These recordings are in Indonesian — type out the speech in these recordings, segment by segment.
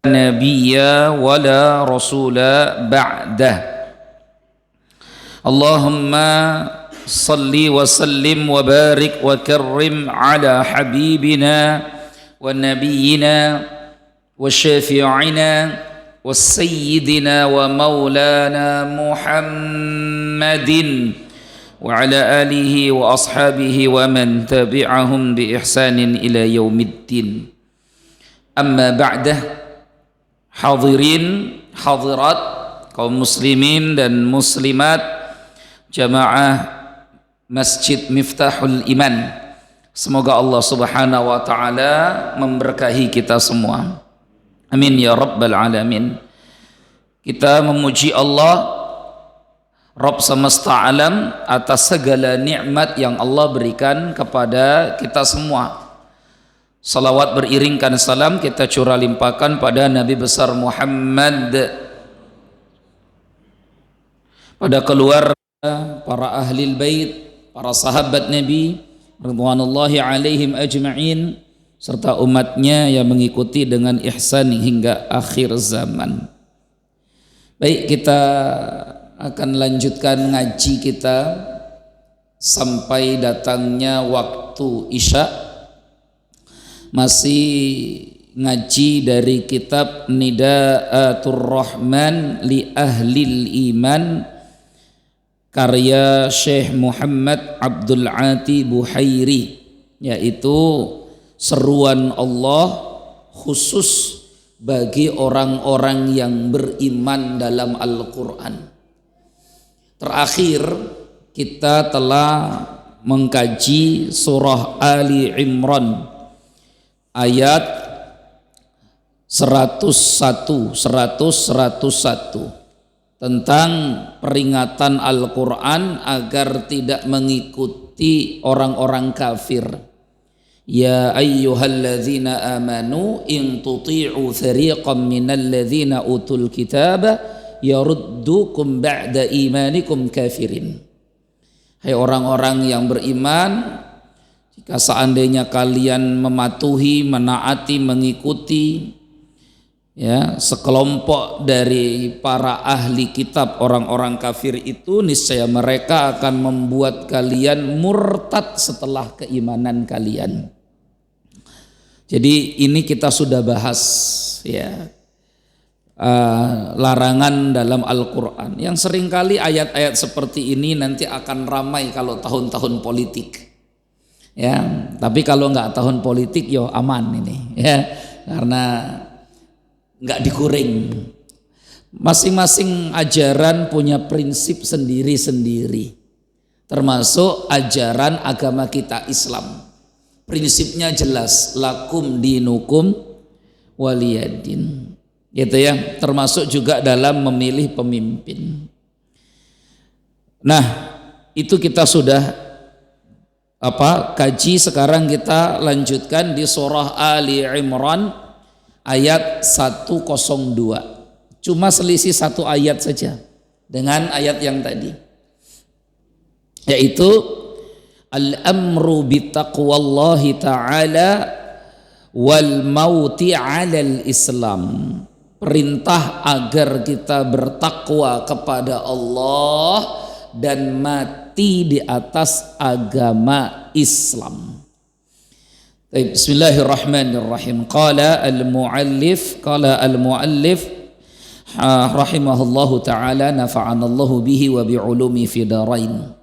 نبي ولا رسول بعده اللهم صل وسلم وبارك وكرم على حبيبنا ونبينا وشافعنا وسيدنا ومولانا محمد وعلى آله وأصحابه ومن تبعهم بإحسان إلى يوم الدين. Amma ba'dah, hadirin hadirat kaum muslimin dan muslimat jamaah Masjid Miftahul Iman, semoga Allah subhanahu wa ta'ala memberkahi kita semua, amin ya rabbal alamin. Kita memuji Allah Rabb semesta alam atas segala nikmat yang Allah berikan kepada kita semua. Salawat beriringkan salam kita curah limpahkan pada Nabi besar Muhammad, pada keluarga, para ahli bait, para sahabat Nabi radhiyallahu alaihim ajma'in, serta umatnya yang mengikuti dengan ihsan hingga akhir zaman. Baik, kita akan lanjutkan ngaji kita sampai datangnya waktu Isya. Masih ngaji dari kitab Nidaatur Rahman li Ahlil Iman karya Syekh Muhammad Abdul Ati Buhairi, yaitu seruan Allah khusus bagi orang-orang yang beriman dalam Al-Quran. Terakhir kita telah mengkaji surah Ali Imran ayat 101 tentang peringatan Al-Quran agar tidak mengikuti orang-orang kafir. Ya ayyuhalladzina amanu in tuti'u fariqam minalladzina utul kitaba yaruddukum ba'da imanikum kafirin. Hai orang-orang yang beriman, jika seandainya kalian mematuhi, menaati, mengikuti ya sekelompok dari para ahli kitab, orang-orang kafir itu, niscaya mereka akan membuat kalian murtad setelah keimanan kalian. Jadi ini kita sudah bahas ya, larangan dalam Al-Quran yang seringkali ayat-ayat seperti ini nanti akan ramai kalau tahun-tahun politik. Ya, tapi kalau nggak tahun politik yo aman ini ya, karena nggak dikuring. Masing-masing ajaran punya prinsip sendiri-sendiri, termasuk ajaran agama kita Islam. Prinsipnya jelas, lakum dinukum waliyadin, gitu ya, termasuk juga dalam memilih pemimpin. Nah, itu kita sudah kaji. Sekarang kita lanjutkan di surah Ali Imran ayat 102. Cuma selisih satu ayat saja dengan ayat yang tadi, yaitu al-amru bitaqwallahi ta'ala wal mauti 'alal Islam. Perintah agar kita bertakwa kepada Allah dan mati di atas agama Islam. Bismillahirrahmanirrahim. Qala al-muallif rahimahullahu ta'ala, nafa'anallahu bihi wa bi'ulumi fi darain.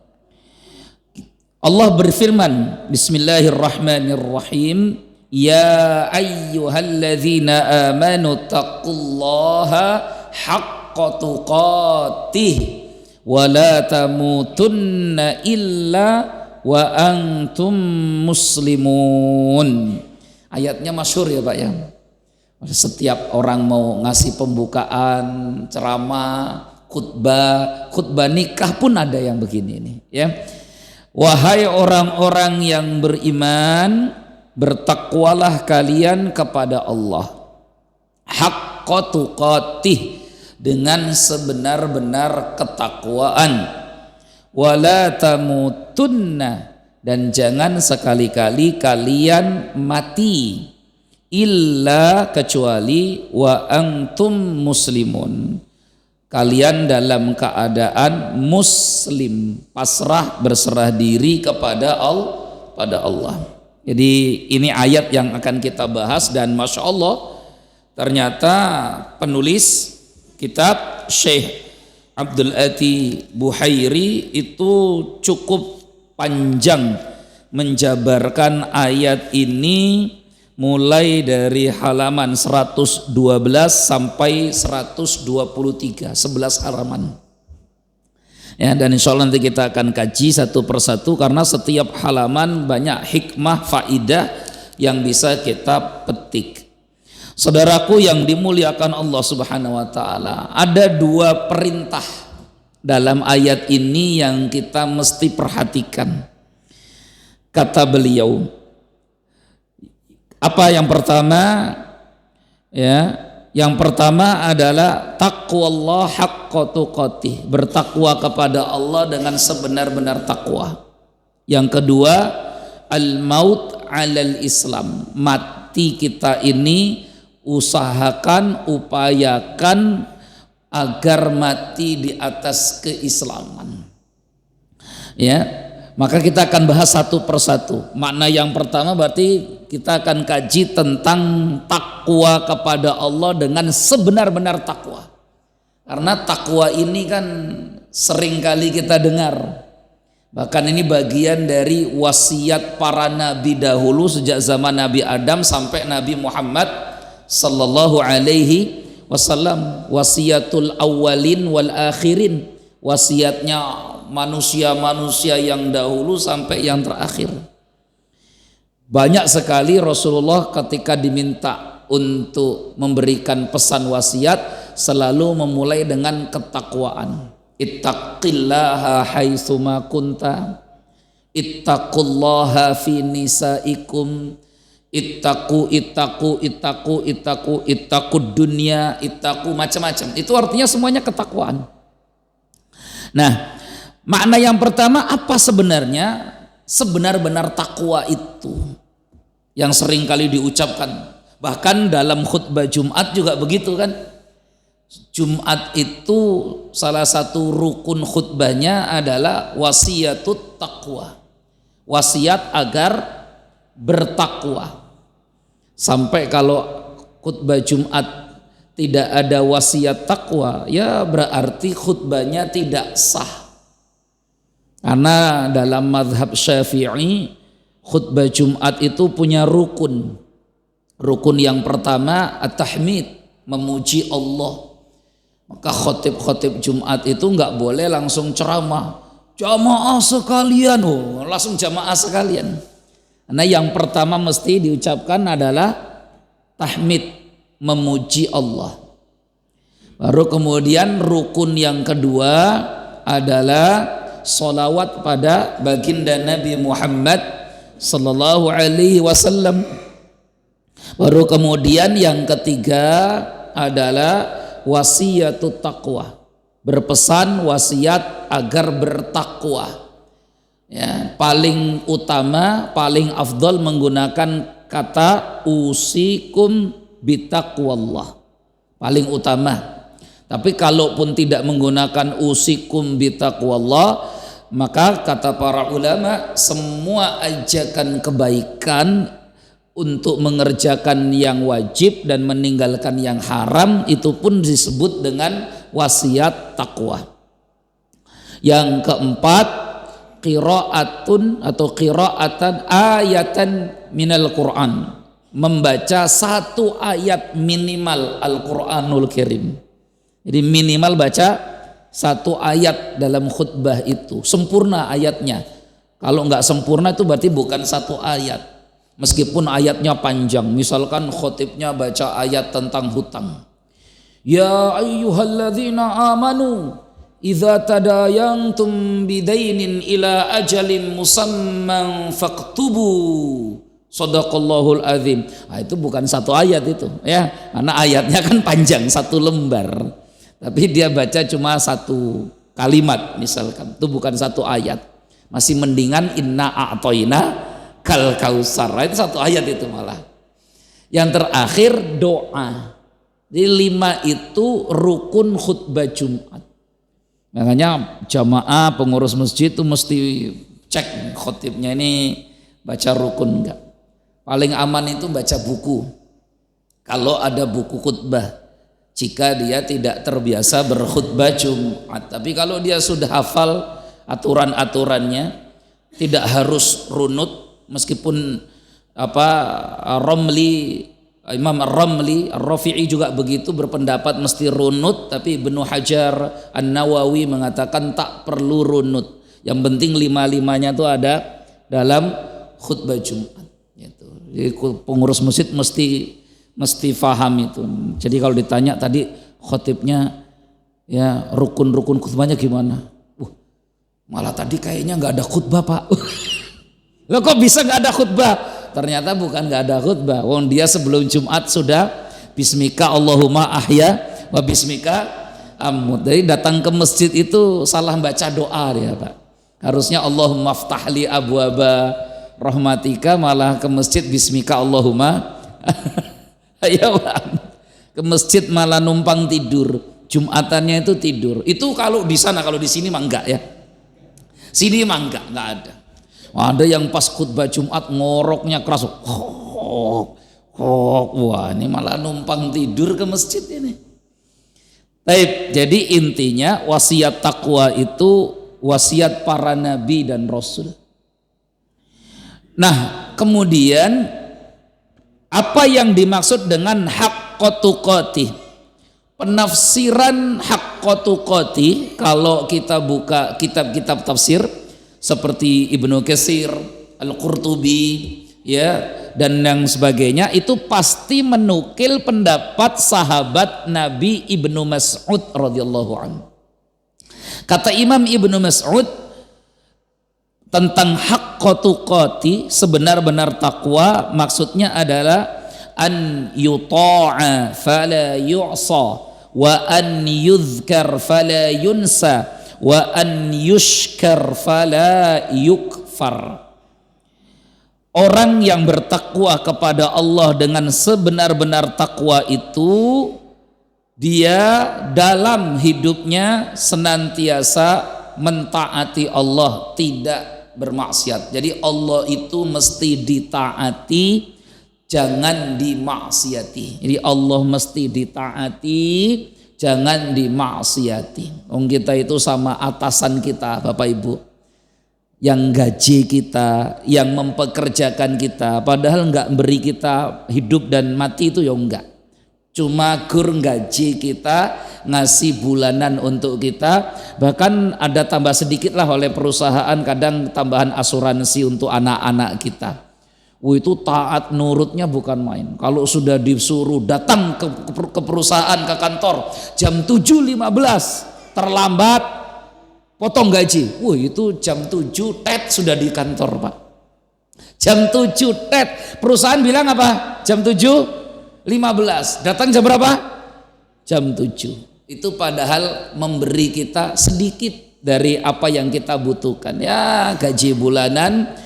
Allah berfirman, Bismillahirrahmanirrahim, ya ayyuhalladzina amanu taqullaha haqqa tuqatih wa la tamutunna illa wa antum muslimun. Ayatnya masyhur ya Pak ya. Setiap orang mau ngasih pembukaan, ceramah, khutbah nikah pun ada yang begini nih ya. Wahai orang-orang yang beriman, bertakwalah kalian kepada Allah haqqa tuqatih, dengan sebenar-benar ketakwaan, wala tamutunna, dan jangan sekali-kali kalian mati, illa kecuali wa antum muslimun, kalian dalam keadaan muslim, pasrah berserah diri kepada Allah. Jadi ini ayat yang akan kita bahas, dan Masya Allah ternyata penulis kitab Syekh Abdul Ati Buhairi itu cukup panjang menjabarkan ayat ini mulai dari halaman 112 sampai 123, 11 halaman. Ya, dan insya Allah nanti kita akan kaji satu persatu karena setiap halaman banyak hikmah, faidah yang bisa kita petik. Saudaraku yang dimuliakan Allah Subhanahu wa taala, ada dua perintah dalam ayat ini yang kita mesti perhatikan. Kata beliau, apa yang pertama? Ya, yang pertama adalah taqwallah haqqa tuqatih, bertakwa kepada Allah dengan sebenar-benar takwa. Yang kedua, al-maut 'alal Islam, mati kita ini usahakan, upayakan agar mati di atas keislaman. Ya, maka kita akan bahas satu persatu. Makna yang pertama berarti kita akan kaji tentang takwa kepada Allah dengan sebenar-benar takwa. Karena takwa ini kan seringkali kita dengar. Bahkan ini bagian dari wasiat para nabi dahulu sejak zaman Nabi Adam sampai Nabi Muhammad sallallahu alaihi wasallam, wasiatul awwalin wal akhirin, wasiatnya manusia-manusia yang dahulu sampai yang terakhir. Banyak sekali Rasulullah ketika diminta untuk memberikan pesan wasiat selalu memulai dengan ketakwaan. Ittaqillaha haitsuma kunta, ittaqullaha fi nisaikum, ittaqu dunia, ittaqu macam-macam. Itu artinya semuanya ketakwaan. Nah, makna yang pertama apa sebenarnya sebenar-benar takwa itu yang sering kali diucapkan. Bahkan dalam khutbah Jumat juga begitu kan. Jumat itu salah satu rukun khutbahnya adalah wasiyatut taqwa, wasiat agar bertakwa. Sampai kalau khutbah Jumat tidak ada wasiat takwa, ya berarti khutbahnya tidak sah. Karena dalam mazhab Syafi'i khutbah Jumat itu punya rukun. Rukun yang pertama at-tahmid, memuji Allah. Maka khotib-khotib Jumat itu nggak boleh langsung ceramah. Jamaah sekalian, langsung jamaah sekalian. Karena yang pertama mesti diucapkan adalah tahmid, memuji Allah. Baru kemudian rukun yang kedua adalah sholawat pada baginda Nabi Muhammad sallallahu alaihi wasallam. Baru kemudian yang ketiga adalah wasiyatut taqwa, berpesan wasiat agar bertakwa. Ya, paling utama, paling afdal menggunakan kata usikum bitaqwallah, paling utama. Tapi kalaupun tidak menggunakan usikum bitaqwallah, maka kata para ulama semua ajakan kebaikan untuk mengerjakan yang wajib dan meninggalkan yang haram itu pun disebut dengan wasiat takwa. Yang keempat, qiraatun atau qiraatan ayatan minal Quran, membaca satu ayat minimal Al-Quranul Karim. Jadi minimal baca satu ayat dalam khutbah itu, sempurna ayatnya. Kalau nggak sempurna itu berarti bukan satu ayat, meskipun ayatnya panjang. Misalkan khotibnya baca ayat tentang hutang, ya ayyuhalladzina amanu idza tadayantum bidainin ila ajalin musamman faktubu sadaqallahul azim. Nah, itu bukan satu ayat itu ya, karena ayatnya kan panjang satu lembar, tapi dia baca cuma satu kalimat misalkan, itu bukan satu ayat. Masih mendingan inna a'toina kal kausar, itu satu ayat itu malah. Yang terakhir doa. Jadi 5 itu rukun khutbah Jumat. Makanya jamaah pengurus masjid itu mesti cek khotibnya ini baca rukun enggak. Paling aman itu baca buku. Kalau ada buku khutbah, jika dia tidak terbiasa berkhutbah Jumat. Tapi kalau dia sudah hafal aturan-aturannya, tidak harus runut, meskipun Imam Ar-Ramli, Ar-Rafi'i juga begitu berpendapat mesti runut, tapi Ibnu Hajar An-Nawawi mengatakan tak perlu runut. Yang penting 5-5-nya itu ada dalam khutbah Jumat. Gitu. Jadi pengurus masjid mesti faham itu. Jadi kalau ditanya tadi khotibnya ya rukun-rukun khutbahnya gimana? Malah tadi kayaknya nggak ada khutbah Pak. Loh kok bisa nggak ada khutbah? Ternyata bukan nggak ada khutbah. Wong dia sebelum Jumat sudah Bismika Allahumma ahya wa bismika amut. Jadi datang ke masjid itu salah baca doa dia Pak. Harusnya Allahumma ftahli abwaba rahmatika, malah ke masjid Bismika Allahumma ayo ke masjid malah numpang tidur. Jumatannya itu tidur. Itu kalau di sana, kalau di sini mah enggak ya. Sini mah enggak ada. Ada yang pas khutbah Jumat ngoroknya keras. Wah, ini malah numpang tidur ke masjid ini. Baik, jadi intinya wasiat takwa itu wasiat para nabi dan rasul. Nah, kemudian apa yang dimaksud dengan haqqa tuqatih? Penafsiran haqqa tuqatih, kalau kita buka kitab-kitab tafsir seperti Ibnu Katsir, Al-Qurtubi ya dan yang sebagainya, itu pasti menukil pendapat sahabat Nabi Ibnu Mas'ud radhiyallahu anhu. Kata Imam Ibnu Mas'ud tentang haqqa tuqati, sebenar-benar takwa maksudnya adalah an yuta'a fala yu'sa wa an yuzkar fala yunsa wa an yushkar fala yukfar. Orang yang bertakwa kepada Allah dengan sebenar-benar takwa itu, dia dalam hidupnya senantiasa mentaati Allah, tidak bermaksiat. Jadi Allah itu mesti ditaati, jangan dimaksiati. Jadi Allah mesti ditaati, jangan dimaksiati. Kita itu sama atasan kita, Bapak Ibu, yang gaji kita, yang mempekerjakan kita, padahal enggak beri kita hidup dan mati itu ya enggak. Cuma gur gaji kita, ngasih bulanan untuk kita, bahkan ada tambah sedikit lah oleh perusahaan, kadang tambahan asuransi untuk anak-anak kita. Itu taat nurutnya bukan main. Kalau sudah disuruh datang ke perusahaan, ke kantor jam 7.15 terlambat potong gaji. Itu jam 7 tet sudah di kantor Pak. Jam 7 tet. Perusahaan bilang apa? Jam 7.15. Datang jam berapa? Jam 7. Itu padahal memberi kita sedikit dari apa yang kita butuhkan. Ya gaji bulanan.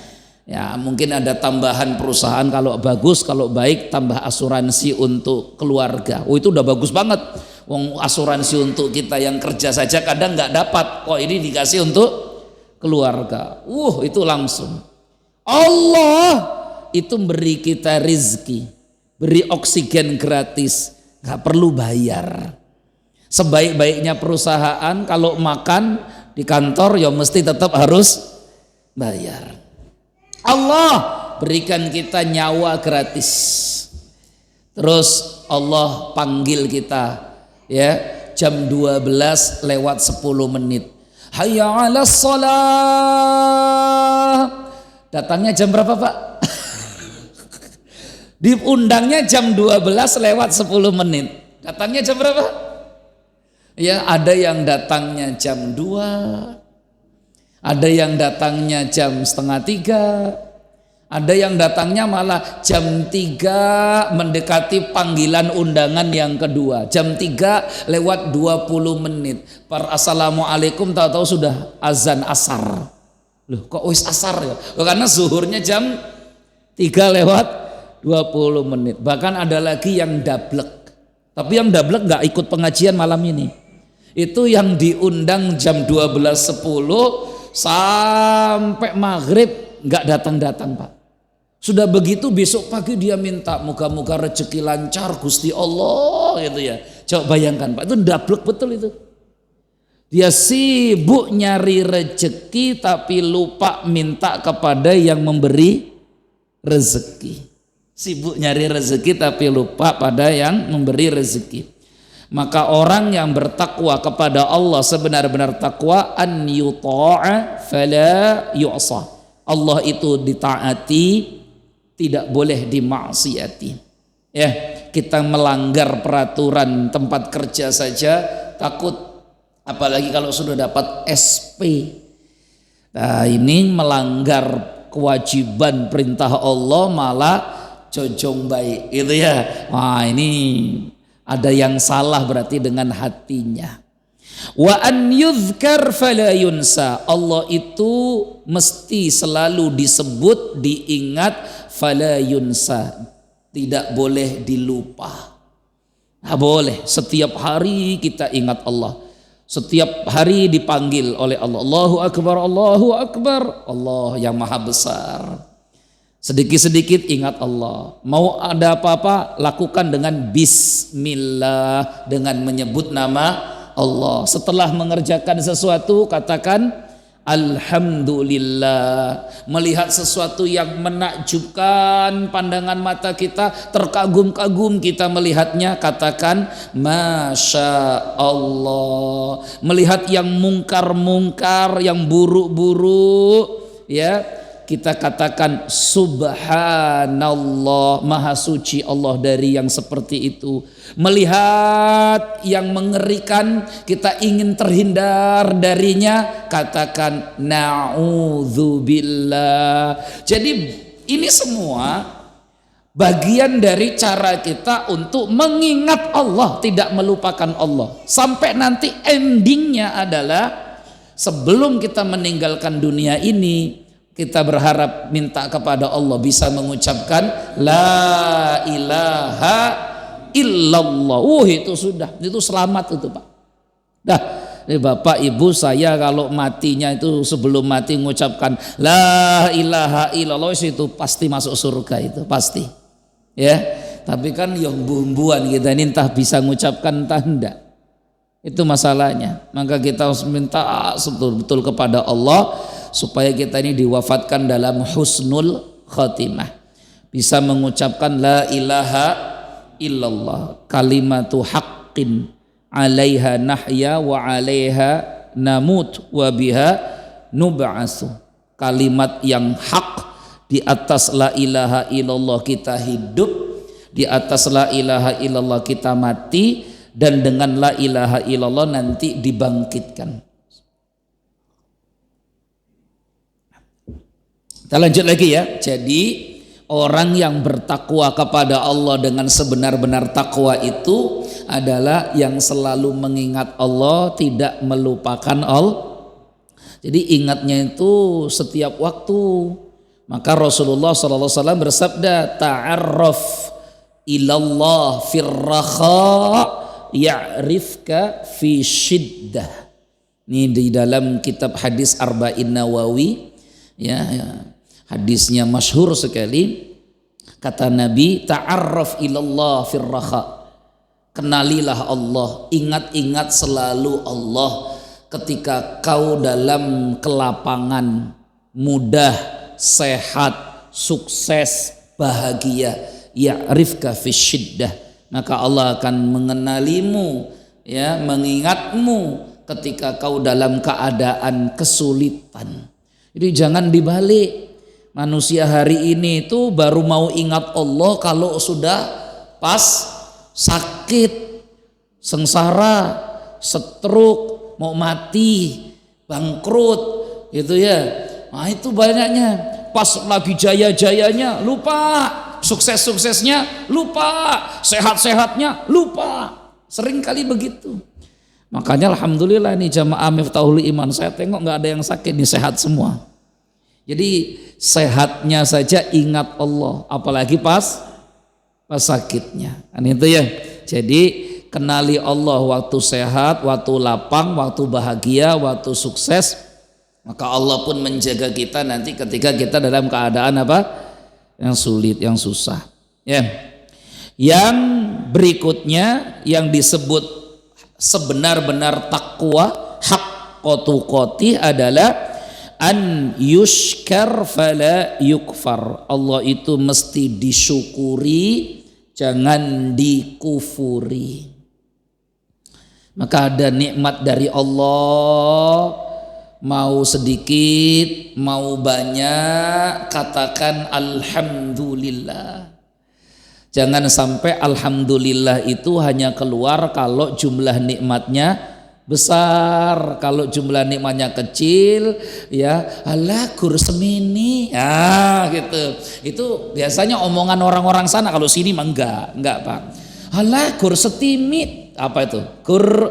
Ya mungkin ada tambahan perusahaan kalau bagus, kalau baik tambah asuransi untuk keluarga. Itu udah bagus banget. Wong asuransi untuk kita yang kerja saja kadang nggak dapat. Kok ini dikasih untuk keluarga. Itu langsung. Allah itu beri kita rizki, beri oksigen gratis, nggak perlu bayar. Sebaik-baiknya perusahaan kalau makan di kantor ya mesti tetap harus bayar. Allah berikan kita nyawa gratis. Terus Allah panggil kita ya jam 12 lewat 10 menit. Hayya 'alas shalah. Datangnya jam berapa Pak? Diundangnya jam 12 lewat 10 menit. Datangnya jam berapa? Ya ada yang datangnya jam 2. Ada yang datangnya jam setengah 3, ada yang datangnya malah jam 3 mendekati panggilan undangan yang kedua, jam 3 lewat 20 menit. Assalamualaikum, tahu-tahu sudah azan asar. Loh kok wis asar ya? Karena zuhurnya jam 3 lewat 20 menit. Bahkan ada lagi yang dablek. Tapi yang dablek nggak ikut pengajian malam ini. Itu yang diundang jam 12.10 sampai maghrib nggak datang-datang, Pak. Sudah begitu besok pagi dia minta moga-moga rezeki lancar Gusti Allah gitu ya. Coba bayangkan, Pak, itu dablek betul itu. Dia sibuk nyari rezeki tapi lupa minta kepada yang memberi rezeki. Sibuk nyari rezeki tapi lupa pada yang memberi rezeki. Maka orang yang bertakwa kepada Allah sebenar-benar takwa, an yuta'a fala yu'sa. Allah itu ditaati, tidak boleh dimaksiati. Ya, kita melanggar peraturan tempat kerja saja takut, apalagi kalau sudah dapat SP. Nah, ini melanggar kewajiban perintah Allah malah jojong baik itu ya. Wah, ini ada yang salah berarti dengan hatinya. Wa an yuzkar fala yunsa. Allah itu mesti selalu disebut, diingat, fala yunsa, tidak boleh dilupa. Nah, boleh setiap hari kita ingat Allah. Setiap hari dipanggil oleh Allah, Allahu Akbar, Allahu Akbar, Allah yang maha besar. Sedikit-sedikit ingat Allah. Mau ada apa-apa lakukan dengan bismillah, dengan menyebut nama Allah. Setelah mengerjakan sesuatu katakan alhamdulillah. Melihat sesuatu yang menakjubkan pandangan mata kita, terkagum-kagum kita melihatnya, katakan masya Allah. Melihat yang mungkar-mungkar, yang buruk-buruk, ya, kita katakan subhanallah, maha suci Allah dari yang seperti itu. Melihat yang mengerikan, kita ingin terhindar darinya, katakan na'udzubillah. Jadi ini semua bagian dari cara kita untuk mengingat Allah, tidak melupakan Allah. Sampai nanti endingnya adalah sebelum kita meninggalkan dunia ini, kita berharap minta kepada Allah bisa mengucapkan la ilaha illallah. Itu sudah, itu selamat itu, Pak. Dah, ini Bapak Ibu saya kalau matinya itu sebelum mati mengucapkan la ilaha illallah, itu pasti masuk surga, itu pasti. Ya, tapi kan yang bumbuan kita ini entah bisa mengucapkan entah enggak. Itu masalahnya. Maka kita harus minta betul-betul kepada Allah supaya kita ini diwafatkan dalam husnul khatimah, bisa mengucapkan la ilaha illallah, kalimatu haqqin alaiha nahya wa alaiha namut wa biha nub'asu. Kalimat yang hak, di atas la ilaha illallah kita hidup, di atas la ilaha illallah kita mati, dan dengan la ilaha illallah nanti dibangkitkan. Kita lanjut lagi ya. Jadi orang yang bertakwa kepada Allah dengan sebenar-benar takwa itu adalah yang selalu mengingat Allah, tidak melupakan Allah. Jadi ingatnya itu setiap waktu. Maka Rasulullah SAW bersabda, ta'arraf ilallah firraha ya'rifka fi syiddah. Ini di dalam kitab hadis Arba'in Nawawi, ya. Hadisnya masyhur sekali. Kata Nabi, ta'arraf ilallah firraha. Kenalilah Allah, ingat-ingat selalu Allah ketika kau dalam kelapangan, mudah, sehat, sukses, bahagia. Ya'rifka fi syiddah. Maka Allah akan mengenalimu, ya, mengingatmu ketika kau dalam keadaan kesulitan. Jadi jangan dibalik. Manusia hari ini itu baru mau ingat Allah kalau sudah pas sakit, sengsara, stroke, mau mati, bangkrut, gitu ya. Nah itu banyaknya. Pas lagi jaya-jayanya lupa, sukses-suksesnya lupa, sehat-sehatnya lupa. Sering kali begitu. Makanya alhamdulillah nih jamaah Miftahul Iman, saya tengok nggak ada yang sakit, nih sehat semua. Jadi sehatnya saja ingat Allah, apalagi pas pas sakitnya. Kan itu ya. Jadi kenali Allah waktu sehat, waktu lapang, waktu bahagia, waktu sukses, maka Allah pun menjaga kita nanti ketika kita dalam keadaan apa? Yang sulit, yang susah. Ya. Yang berikutnya yang disebut sebenar-benar takwa, haqqa tuqatih adalah an yushkar fala yukfar. Allah itu mesti disyukuri, jangan dikufuri. Maka ada nikmat dari Allah, mau sedikit, mau banyak, katakan alhamdulillah. Jangan sampai alhamdulillah itu hanya keluar kalau jumlah nikmatnya besar, kalau jumlah nikmatnya kecil, ya alah gur semini, gitu. Itu biasanya omongan orang-orang sana. Kalau sini mah enggak Pak. Alah gur setimit, apa itu? Gur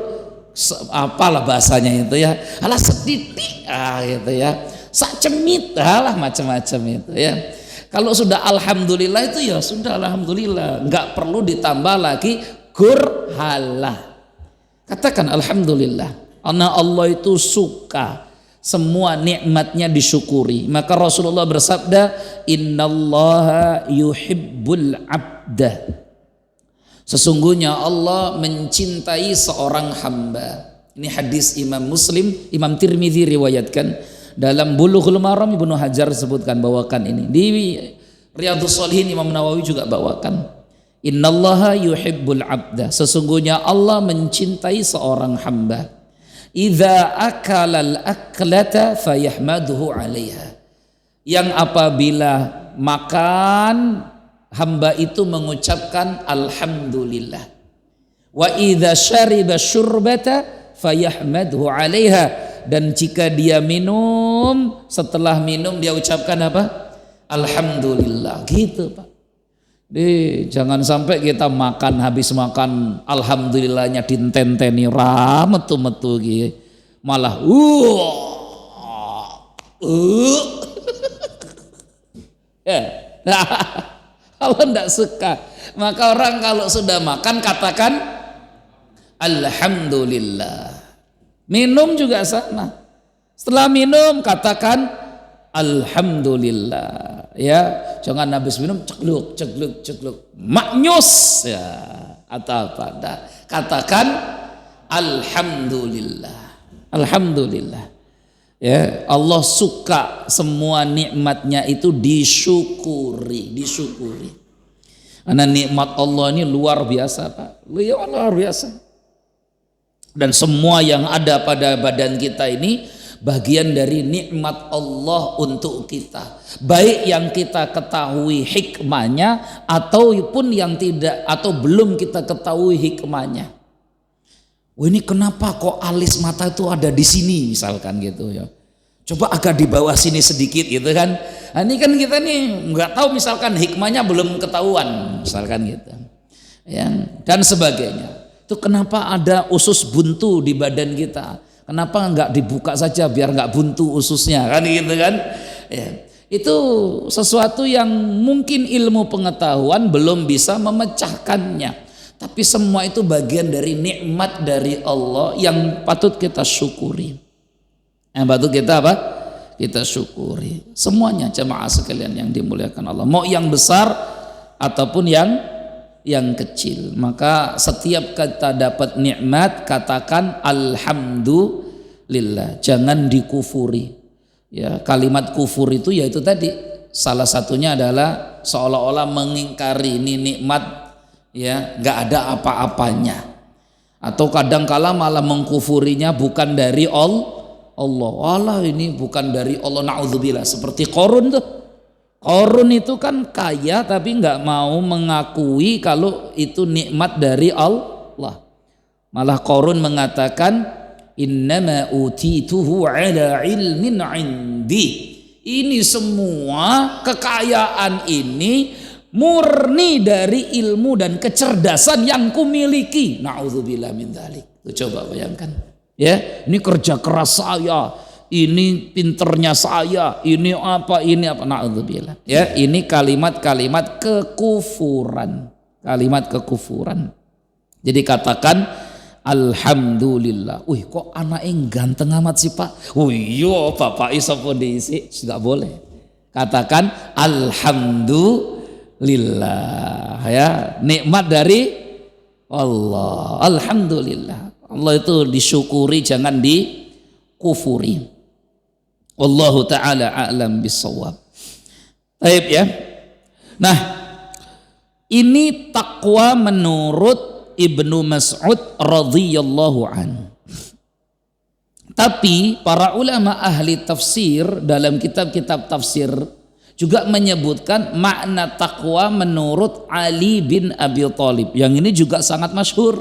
apalah bahasanya itu ya. Alah setitik, gitu ya. Sak cemit, alah macam-macam itu ya. Kalau sudah alhamdulillah itu ya sudah alhamdulillah, enggak perlu ditambah lagi gur halah. Katakan alhamdulillah, karena Allah itu suka semua nikmatnya disyukuri. Maka Rasulullah bersabda, innallaha yuhibbul abda. Sesungguhnya Allah mencintai seorang hamba. Ini hadis Imam Muslim, Imam Tirmidzi riwayatkan. Dalam Bulughul Maram Ibnu Hajar sebutkan, bawakan ini. Di Riyadhus Shalihin Imam Nawawi juga bawakan. Innallaha yuhibbul abda. Sesungguhnya Allah mencintai seorang hamba. Idza akalal aklata fayahmaduhu 'alaiha. Yang apabila makan, hamba itu mengucapkan alhamdulillah. Wa idza syariba syurbata fayahmaduhu 'alaiha. Dan jika dia minum, setelah minum dia ucapkan apa? Alhamdulillah. Gitu Pak. Jangan sampai kita makan, habis makan alhamdulillahnya dintenteni metu-metu gitu. Malah ya. Nah, Allah tidak suka. Maka orang kalau sudah makan katakan alhamdulillah. Minum juga sama. Setelah minum katakan alhamdulillah. Ya, jangan habis minum cegluk, maknyus ya atau apa. Nah, katakan alhamdulillah. Alhamdulillah. Ya, Allah suka semua nikmatnya itu disyukuri. Karena nikmat Allah ini luar biasa, Pak. Luar biasa. Dan semua yang ada pada badan kita ini bagian dari nikmat Allah untuk kita, baik yang kita ketahui hikmahnya ataupun yang tidak atau belum kita ketahui hikmahnya. Ini kenapa kok alis mata itu ada di sini misalkan gitu ya, coba agak di bawah sini sedikit gitu kan. Nah, ini kan kita nih nggak tahu misalkan hikmahnya belum ketahuan misalkan gitu ya, dan sebagainya. Itu kenapa ada usus buntu di badan kita? Kenapa nggak dibuka saja biar nggak buntu ususnya kan gitu kan? Ya, itu sesuatu yang mungkin ilmu pengetahuan belum bisa memecahkannya. Tapi semua itu bagian dari nikmat dari Allah yang patut kita syukuri. Yang patut kita apa? Kita syukuri. Semuanya jemaah sekalian yang dimuliakan Allah. Mau yang besar ataupun yang kecil. Maka setiap kita dapat nikmat katakan alhamdulillah, jangan dikufuri. Ya, kalimat kufur itu yaitu tadi salah satunya adalah seolah-olah mengingkari ini nikmat, ya nggak ada apa-apanya. Atau kadang-kala malah mengkufurinya bukan dari Allah ini bukan dari Allah, naudzubillah. Seperti Qarun tuh. Qarun itu kan kaya tapi nggak mau mengakui kalau itu nikmat dari Allah. Malah Qarun mengatakan innama utituhu ala ilmin indi. Ini semua kekayaan ini murni dari ilmu dan kecerdasan yang kumiliki. Na'udzubillah min dzalik. Coba bayangkan. Ya, ini kerja keras saya, ini pinternya saya, ini apa, na'udzubillah. Ya, ini kalimat-kalimat kekufuran. kalimat kekufuran. Jadi katakan alhamdulillah. Wih, kok anaknya ganteng amat sih Pak? Iya Bapak iso diisi, nggak boleh. Katakan alhamdulillah, ya, nikmat dari Allah. Alhamdulillah. Allah itu disyukuri, jangan dikufuri. Wallahu taala a'lam bissawab. Baik ya. Nah, ini takwa menurut Ibnu Mas'ud radhiyallahu an. Tapi para ulama ahli tafsir dalam kitab-kitab tafsir juga menyebutkan makna takwa menurut Ali bin Abi Thalib. Yang ini juga sangat masyhur.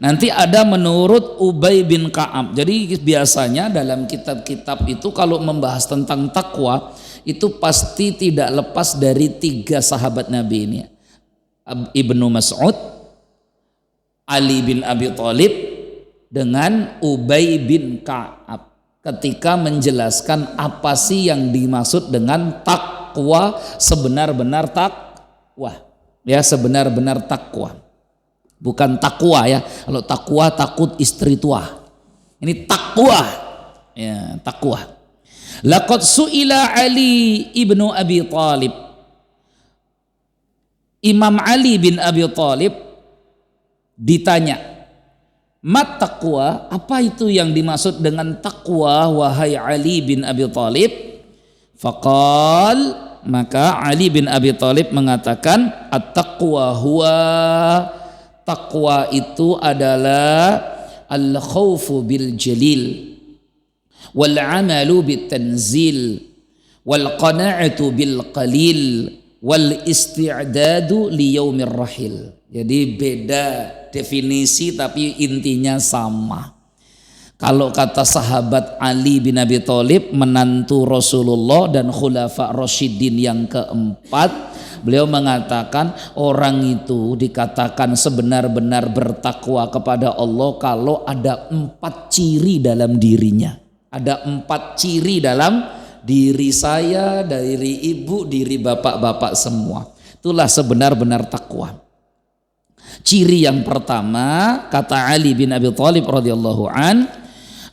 Nanti ada menurut Ubay bin Ka'ab. Jadi biasanya dalam kitab-kitab itu kalau membahas tentang takwa itu pasti tidak lepas dari 3 sahabat Nabi ini. Ibnu Mas'ud, Ali bin Abi Thalib dengan Ubay bin Ka'ab ketika menjelaskan apa sih yang dimaksud dengan takwa, sebenar-benar takwa. Ya, sebenar-benar takwa. Bukan takwa ya. Kalau takwa takut istri tua. Ini takwa. Ya, takwa. Laqad su'ila Ali ibnu Abi Thalib. Imam Ali bin Abi Thalib ditanya, "Mat taqwa?" Apa itu yang dimaksud dengan takwa wahai Ali bin Abi Thalib? Faqal, maka Ali bin Abi Thalib mengatakan, "At-taqwa huwa", takwa itu adalah al-khawfu bil jalil wal amalu bit tanzil wal qana'atu bil qalil wal isti'dadu li yaumir rahil. Jadi beda definisi tapi intinya sama. Kalau kata sahabat Ali bin Abi Thalib, menantu Rasulullah dan khulafa Rasyidin yang keempat, beliau mengatakan orang itu dikatakan sebenar-benar bertakwa kepada Allah kalau ada 4 ciri dalam dirinya. Ada 4 ciri dalam diri saya, diri ibu, diri bapak-bapak semua. Itulah sebenar-benar takwa. Ciri yang pertama, kata Ali bin Abi Thalib radhiyallahu an,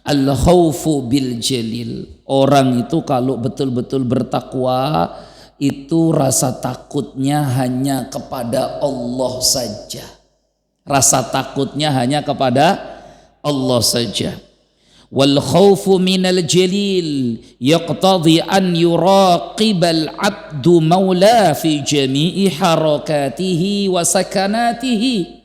al-khawfu bil jalil. Orang itu kalau betul-betul bertakwa itu rasa takutnya hanya kepada Allah saja. Rasa takutnya hanya kepada Allah saja. Wal khawfu minal jalil yaqtadhi an yuraqibal abdu maula fi jami'i harakatihi wa sakanatihi.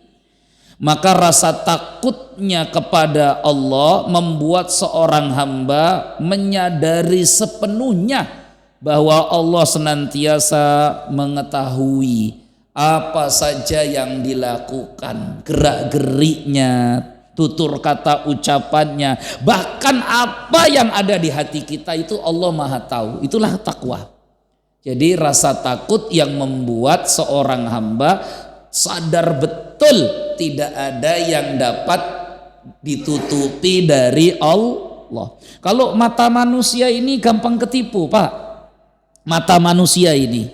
Maka rasa takutnya kepada Allah membuat seorang hamba menyadari sepenuhnya bahwa Allah senantiasa mengetahui apa saja yang dilakukan, gerak-geriknya, tutur kata ucapannya, bahkan apa yang ada di hati kita itu Allah Maha tahu. Itulah takwa. Jadi rasa takut yang membuat seorang hamba sadar betul tidak ada yang dapat ditutupi dari Allah. Kalau mata manusia ini gampang ketipu, Pak. Mata manusia ini,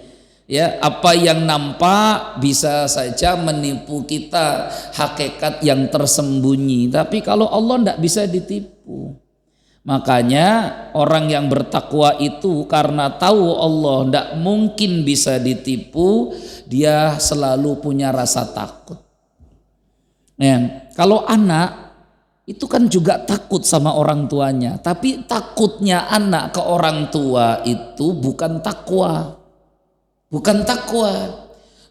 ya, apa yang nampak bisa saja menipu kita, hakikat yang tersembunyi. Tapi kalau Allah tidak bisa ditipu. Makanya orang yang bertakwa itu karena tahu Allah tidak mungkin bisa ditipu, dia selalu punya rasa takut. Ya, kalau anak itu kan juga takut sama orang tuanya, tapi takutnya anak ke orang tua itu bukan takwa. Bukan takwa.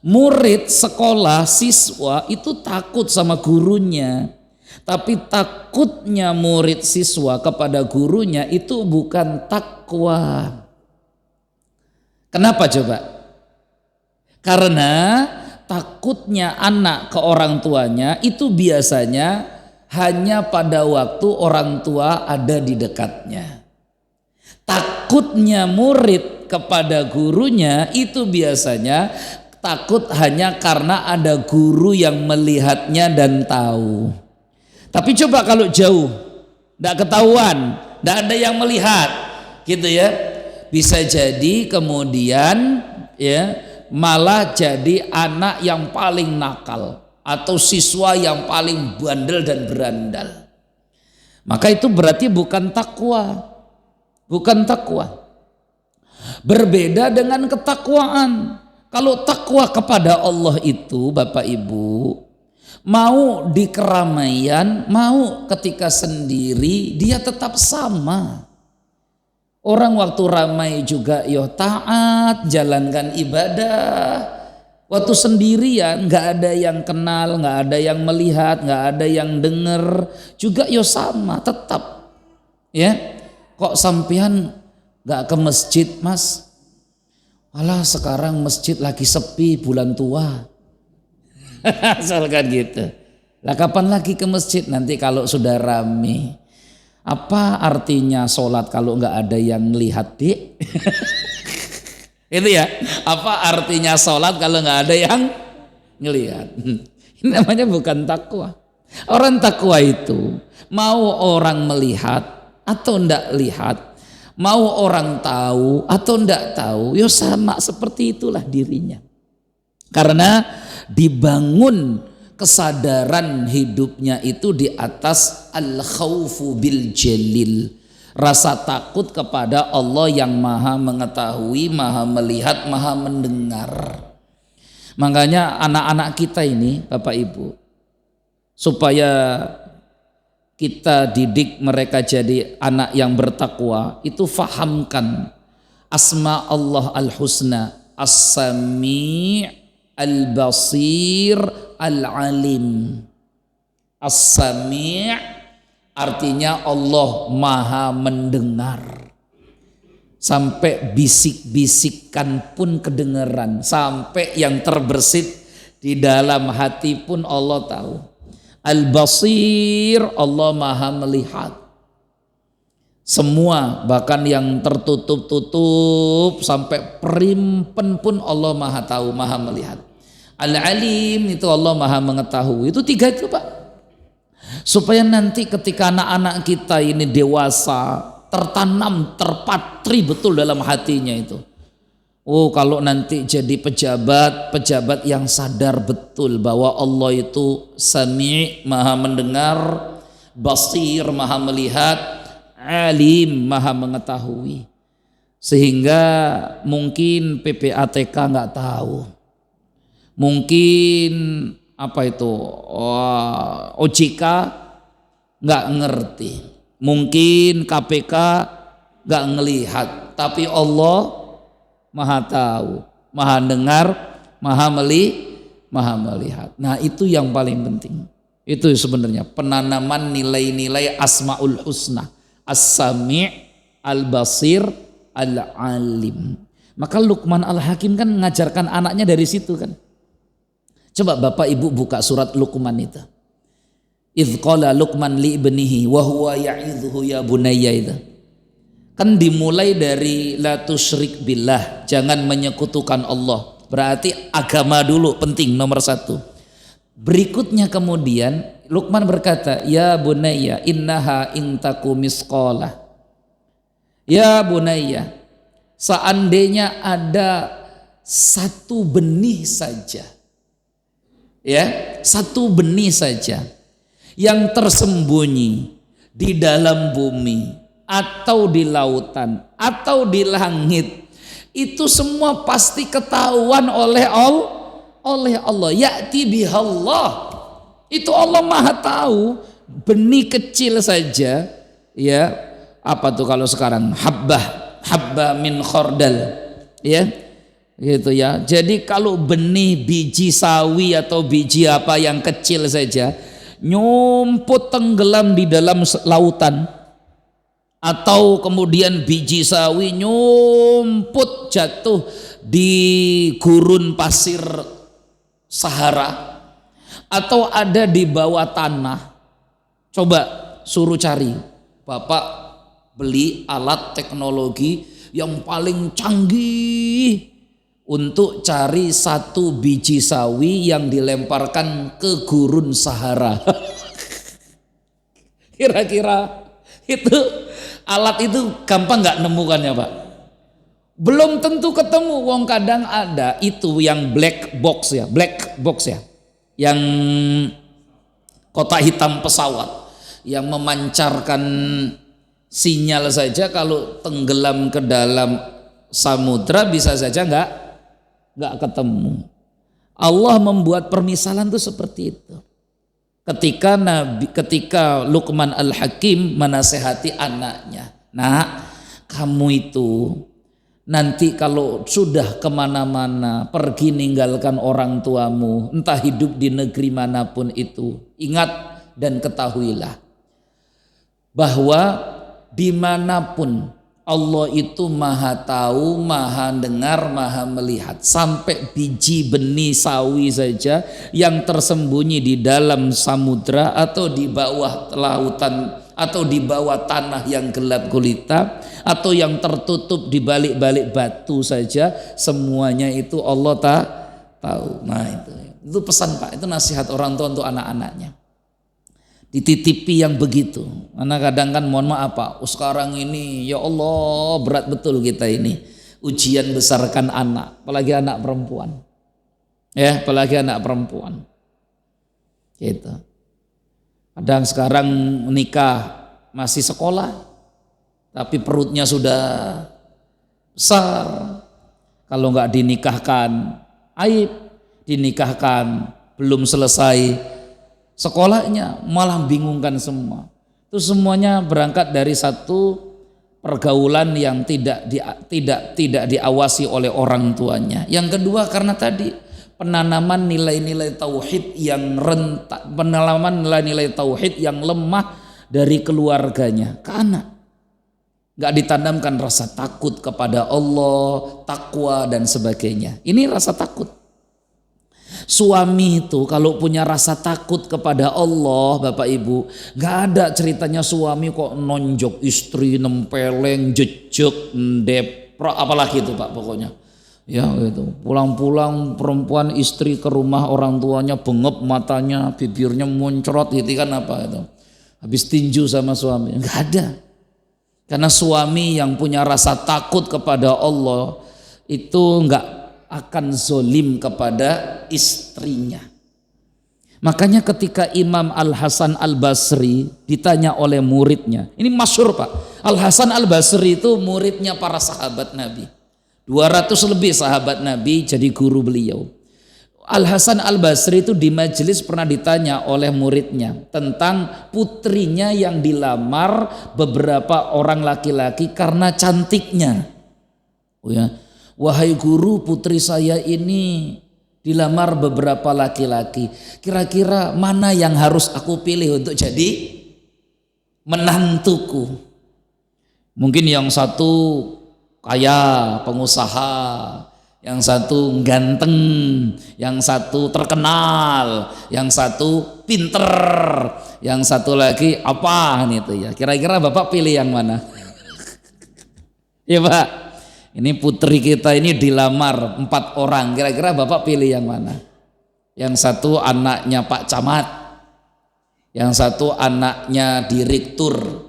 Murid sekolah, siswa itu takut sama gurunya, tapi takutnya murid siswa kepada gurunya itu bukan takwa. Kenapa coba? Karena takutnya anak ke orang tuanya itu biasanya hanya pada waktu orang tua ada di dekatnya. Takutnya murid kepada gurunya itu biasanya takut hanya karena ada guru yang melihatnya dan tahu. Tapi coba kalau jauh, tidak ketahuan, tidak ada yang melihat, gitu ya. Bisa jadi kemudian ya malah jadi anak yang paling nakal atau siswa yang paling bandel dan berandal. Maka itu berarti bukan takwa. Bukan takwa. Berbeda dengan ketakwaan. Kalau takwa kepada Allah itu Bapak Ibu, mau di keramaian, mau ketika sendiri, dia tetap sama. Orang waktu ramai juga yo taat, jalankan ibadah. Waktu sendirian nggak ada yang kenal, nggak ada yang melihat, nggak ada yang dengar, juga yo sama, tetap. Ya, kok sampean nggak ke masjid Mas? Alah sekarang masjid lagi sepi bulan tua. Asalkan gitu. Lah kapan lagi ke masjid nanti kalau sudah rame? Apa artinya sholat kalau nggak ada yang lihat, Dik? Itu ya. Apa artinya sholat kalau nggak ada yang ngelihat? Ini namanya bukan takwa. Orang takwa itu mau orang melihat atau ndak lihat, mau orang tahu atau ndak tahu, yo sama seperti itulah dirinya. Karena dibangun kesadaran hidupnya itu di atas al-khaufu bil jalil, rasa takut kepada Allah yang maha mengetahui, maha melihat, maha mendengar. Makanya anak-anak kita ini Bapak Ibu, supaya kita didik mereka jadi anak yang bertakwa, itu fahamkan asma Allah al-husna, as-sami' al-basir al-alim. As-sami' artinya Allah maha mendengar. Sampai bisik-bisikan pun kedengeran, sampai yang terbersit di dalam hati pun Allah tahu. Al-basir, Allah maha melihat. Semua, bahkan yang tertutup-tutup sampai perimpen pun Allah maha tahu, maha melihat. Al-alim itu Allah maha mengetahui. Itu tiga itu Pak. Supaya nanti ketika anak-anak kita ini dewasa, tertanam, terpatri betul dalam hatinya itu. Oh kalau nanti jadi pejabat yang sadar betul bahwa Allah itu sami' maha mendengar, basir maha melihat, alim maha mengetahui. Sehingga mungkin PPATK nggak tahu, mungkin apa itu OJK nggak ngerti, mungkin KPK nggak ngelihat, tapi Allah maha tahu, maha dengar, maha melihat. Nah itu yang paling penting. Itu sebenarnya penanaman nilai-nilai asmaul husna, as-sami', al-basir, al-alim. Maka Luqman al-Hakim kan mengajarkan anaknya dari situ kan. Coba Bapak Ibu buka surat Luqman itu. Idz qala Luqman li ibnihi wa huwa ya'idhuhu ya bunayya itu. Kan dimulai dari la tusyrik billah, jangan menyekutukan Allah. Berarti agama dulu penting nomor satu. Berikutnya kemudian Luqman berkata, ya bunayya innaha intaku misqalah. Ya bunayya, seandainya ada satu benih saja, ya satu benih saja yang tersembunyi di dalam bumi atau di lautan atau di langit, itu semua pasti ketahuan oleh Allah. Ya'ti bihallah, itu Allah maha tahu. Benih kecil saja, ya apa tuh kalau sekarang habbah min khordal, ya gitu ya. Jadi kalau benih biji sawi atau biji apa yang kecil saja nyumput tenggelam di dalam lautan, atau kemudian biji sawi nyumput jatuh di gurun pasir Sahara, atau ada di bawah tanah, coba suruh cari, Bapak beli alat teknologi yang paling canggih untuk cari satu biji sawi yang dilemparkan ke gurun Sahara. Kira-kira itu alat itu gampang nggak nemukannya Pak? Belum tentu ketemu, wong kadang ada itu yang black box ya, yang kotak hitam pesawat yang memancarkan sinyal saja kalau tenggelam ke dalam samudra bisa saja nggak ketemu. Allah membuat permisalan itu seperti itu. Ketika Luqman Al-Hakim menasehati anaknya, "Nak, kamu itu nanti kalau sudah kemana-mana pergi ninggalkan orang tuamu, entah hidup di negeri manapun itu, ingat dan ketahuilah bahwa dimanapun Allah itu maha tahu, maha dengar, maha melihat. Sampai biji benih sawi saja yang tersembunyi di dalam samudra atau di bawah lautan atau di bawah tanah yang gelap gulita atau yang tertutup di balik-balik batu saja, semuanya itu Allah tahu." Nah itu pesan Pak, itu nasihat orang tua untuk anak-anaknya. Dititipi yang begitu. Karena kadang kan mohon maaf Pak, sekarang ini ya Allah berat betul kita ini ujian besarkan anak, apalagi anak perempuan. Ya, apalagi anak perempuan. Gitu. Kadang sekarang nikah masih sekolah, tapi perutnya sudah besar. Kalau nggak dinikahkan aib, dinikahkan belum selesai sekolahnya malah bingungkan semua. Itu semuanya berangkat dari satu pergaulan yang tidak diawasi oleh orang tuanya. Yang kedua karena tadi penanaman nilai-nilai tauhid yang penanaman nilai-nilai tauhid yang lemah dari keluarganya ke anak. Nggak ditanamkan rasa takut kepada Allah, takwa dan sebagainya. Ini rasa takut. Suami itu kalau punya rasa takut kepada Allah, Bapak Ibu, nggak ada ceritanya suami kok nonjok istri, nempeleng, jejek, depro, apalagi itu Pak pokoknya. Ya gitu. Pulang-pulang perempuan istri ke rumah orang tuanya bengep matanya, bibirnya muncrat gitu kan apa itu. Habis tinju sama suami. Nggak ada. Karena suami yang punya rasa takut kepada Allah itu nggak akan zolim kepada istrinya. Makanya ketika Imam Al-Hasan Al-Basri ditanya oleh muridnya, ini masyhur Pak, Al-Hasan Al-Basri itu muridnya para sahabat Nabi, 200 lebih sahabat Nabi jadi guru beliau. Al-Hasan Al-Basri itu di majelis pernah ditanya oleh muridnya tentang putrinya yang dilamar beberapa orang laki-laki karena cantiknya. Oh ya, "Wahai guru, putri saya ini dilamar beberapa laki-laki. Kira-kira mana yang harus aku pilih untuk jadi menantuku?" Mungkin yang satu kaya, pengusaha, yang satu ganteng, yang satu terkenal, yang satu pinter, yang satu lagi apa gitu ya. Kira-kira Bapak pilih yang mana? Ya Pak. Ini putri kita ini dilamar 4 orang, kira-kira Bapak pilih yang mana? Yang satu anaknya Pak Camat, yang satu anaknya Direktur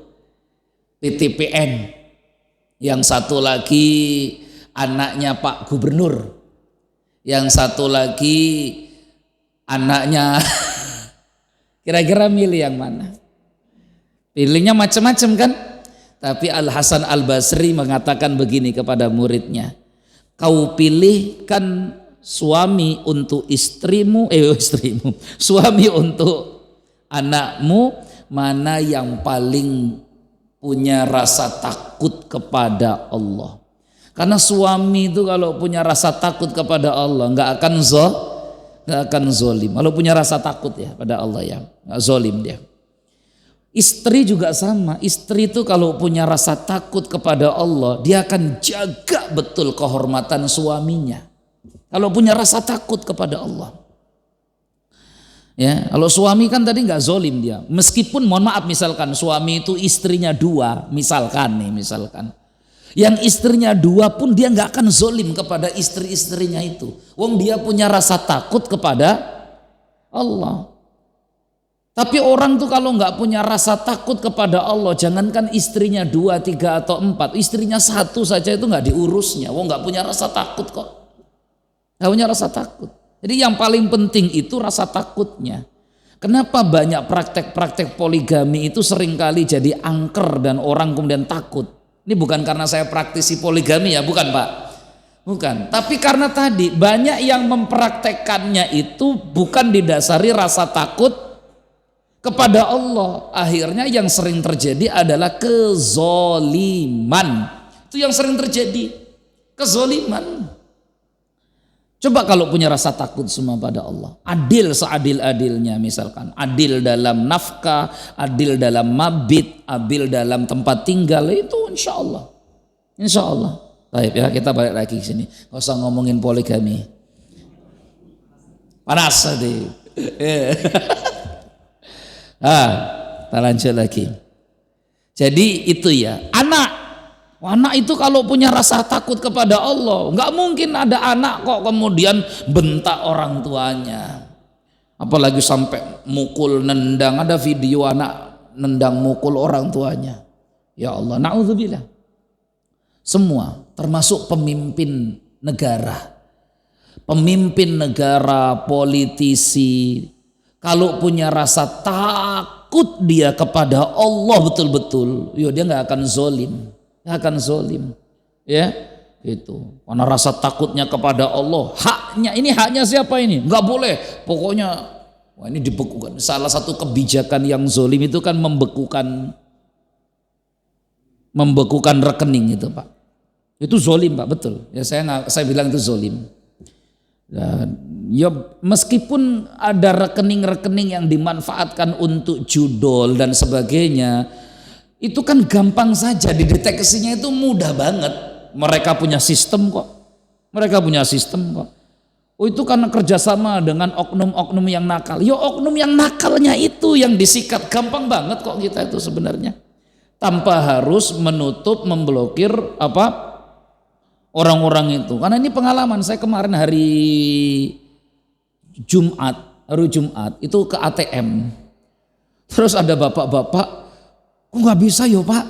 PTPN, yang satu lagi anaknya Pak Gubernur, yang satu lagi anaknya kira-kira milih yang mana? Pilihnya macam-macam kan? Tapi Al-Hasan Al-Basri mengatakan begini kepada muridnya, "Kau pilihkan suami untuk istrimu, suami untuk anakmu, mana yang paling punya rasa takut kepada Allah." Karena suami itu kalau punya rasa takut kepada Allah nggak akan zolim. Kalau punya rasa takut ya pada Allah ya, nggak zolim dia. Istri juga sama, istri itu kalau punya rasa takut kepada Allah, dia akan jaga betul kehormatan suaminya. Kalau punya rasa takut kepada Allah. Ya, kalau suami kan tadi nggak zolim dia. Meskipun mohon maaf misalkan suami itu istrinya 2, misalkan. Yang istrinya 2 pun dia nggak akan zolim kepada istri-istrinya itu. Wong dia punya rasa takut kepada Allah. Tapi orang tuh kalau nggak punya rasa takut kepada Allah, jangankan istrinya 2, 3 atau 4, istrinya 1 saja itu nggak diurusnya. Wong nggak punya rasa takut kok, nggak punya rasa takut. Jadi yang paling penting itu rasa takutnya. Kenapa banyak praktek-praktek poligami itu seringkali jadi angker dan orang kemudian takut? Ini bukan karena saya praktisi poligami ya, bukan Pak. Bukan, tapi karena tadi banyak yang mempraktekkannya itu bukan didasari rasa takut kepada Allah. Akhirnya yang sering terjadi adalah kezoliman. Itu yang sering terjadi, kezoliman. Coba kalau punya rasa takut semua pada Allah, adil seadil-adilnya, misalkan adil dalam nafkah, adil dalam mabit, adil dalam tempat tinggal, itu insya Allah. Baik ya, kita balik lagi ke sini. Gak usah ngomongin poligami. Panas tadi. Kita lanjut lagi. Jadi itu ya, anak itu kalau punya rasa takut kepada Allah, nggak mungkin ada anak kok kemudian bentak orang tuanya. Apalagi sampai mukul, nendang. Ada video anak nendang mukul orang tuanya. Ya Allah, na'udzubillah. Semua, termasuk pemimpin negara, politisi, kalau punya rasa takut dia kepada Allah betul-betul, yo dia nggak akan zolim, ya itu. Karena rasa takutnya kepada Allah, ini haknya siapa ini? Nggak boleh, pokoknya wah ini dibekukan. Salah satu kebijakan yang zolim itu kan membekukan rekening itu Pak. Itu zolim Pak, betul. Ya saya bilang itu zolim. Ya meskipun ada rekening-rekening yang dimanfaatkan untuk judol dan sebagainya, itu kan gampang saja dideteksinya, itu mudah banget. Mereka punya sistem kok. Oh itu karena kerjasama dengan oknum-oknum yang nakal. Ya oknum yang nakalnya itu yang disikat, gampang banget kok kita itu sebenarnya. Tanpa harus menutup, memblokir orang-orang itu. Karena ini pengalaman saya kemarin hari Jumat itu ke ATM. Terus ada bapak-bapak, kok nggak bisa yo Pak?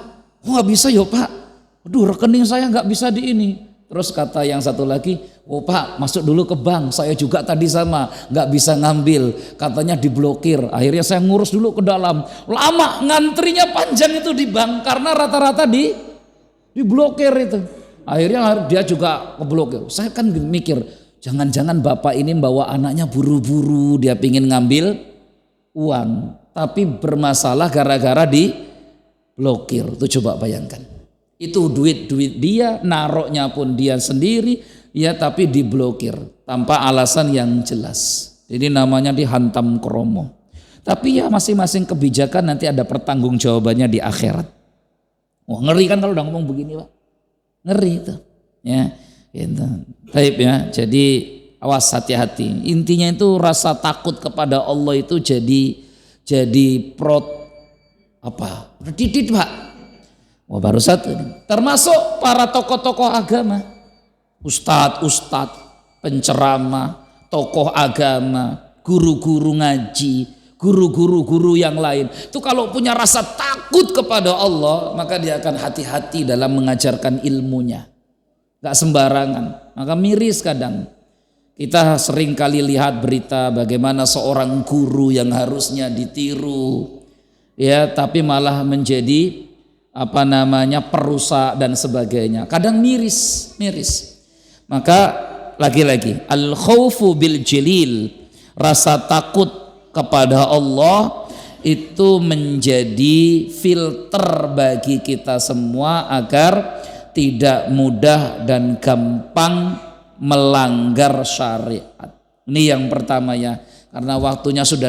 Aduh rekening saya nggak bisa di ini. Terus kata yang satu lagi, oh Pak masuk dulu ke bank, saya juga tadi sama nggak bisa ngambil, katanya diblokir. Akhirnya saya ngurus dulu ke dalam, lama ngantrinya panjang itu di bank karena rata-rata diblokir itu. Akhirnya dia juga keblokir. Saya kan mikir, jangan-jangan bapak ini bawa anaknya buru-buru, dia pingin ngambil uang, tapi bermasalah gara-gara diblokir. Itu coba bayangkan. Itu duit dia, naroknya pun dia sendiri, ya tapi diblokir tanpa alasan yang jelas. Jadi namanya dihantam kromo. Tapi ya masing-masing kebijakan nanti ada pertanggungjawabannya di akhirat. Wah ngeri kan kalau udah ngomong begini Pak. Ngeri itu. Ya, gitu. Baik ya. Jadi awas, hati-hati. Intinya itu rasa takut kepada Allah itu jadi didik Pak. Wah baru satu nih. Termasuk para tokoh-tokoh agama, ustadz, penceramah, tokoh agama, guru-guru ngaji, guru-guru yang lain. Itu kalau punya rasa takut kepada Allah, maka dia akan hati-hati dalam mengajarkan ilmunya. Gak sembarangan. Maka miris kadang. Kita sering kali lihat berita bagaimana seorang guru yang harusnya ditiru, ya tapi malah menjadi perusak dan sebagainya. Kadang miris. Maka lagi-lagi al khaufu bil jalil, rasa takut kepada Allah itu menjadi filter bagi kita semua agar tidak mudah dan gampang melanggar syariat. Ini yang pertama ya, karena waktunya sudah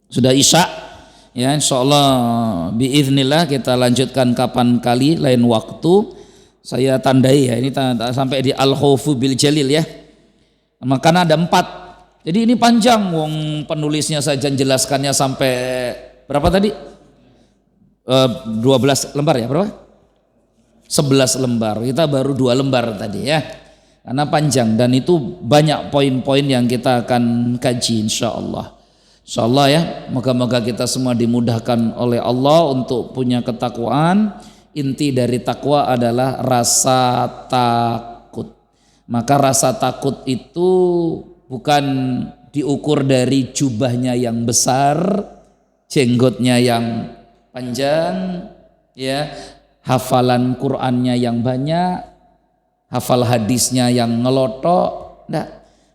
sudah isya. Ya insyaallah biiznillah kita lanjutkan kapan kali lain waktu. Saya tandai ya ini sampai di al khaufu bil jalil ya. Makanya ada 4. Jadi ini panjang, wong penulisnya saja jelaskannya sampai berapa tadi? 12 lembar ya, berapa? 11 lembar. Kita baru 2 lembar tadi ya. Karena panjang dan itu banyak poin-poin yang kita akan kaji insyaallah. Insyaallah ya, moga-moga kita semua dimudahkan oleh Allah untuk punya ketakwaan. Inti dari takwa adalah rasa takut. Maka rasa takut itu bukan diukur dari jubahnya yang besar, jenggotnya yang panjang, ya, hafalan Qur'annya yang banyak, hafal hadisnya yang ngelotok. Enggak,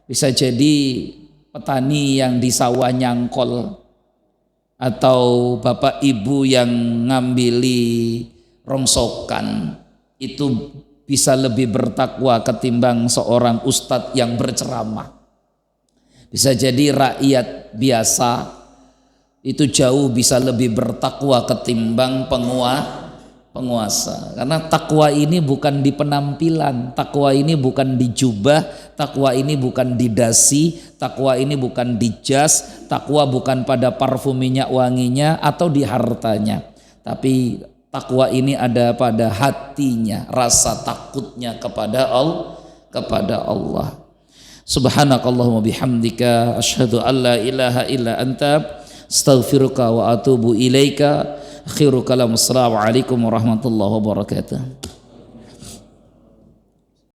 bisa jadi petani yang di sawah nyangkol, atau bapak ibu yang ngambili rongsokan, itu bisa lebih bertakwa ketimbang seorang ustadz yang berceramah. Bisa jadi rakyat biasa itu jauh bisa lebih bertakwa ketimbang penguasa. Karena takwa ini bukan di penampilan, takwa ini bukan di jubah, takwa ini bukan di dasi, takwa ini bukan di jas, takwa bukan pada parfum minyak wanginya atau di hartanya, tapi takwa ini ada pada hatinya, rasa takutnya kepada Allah. Subhanakallahumma bihamdika asyhadu an la ilaha illa anta astaghfiruka wa atubu ilaika. Akhirul kalam, assalamualaikum warahmatullahi wabarakatuh.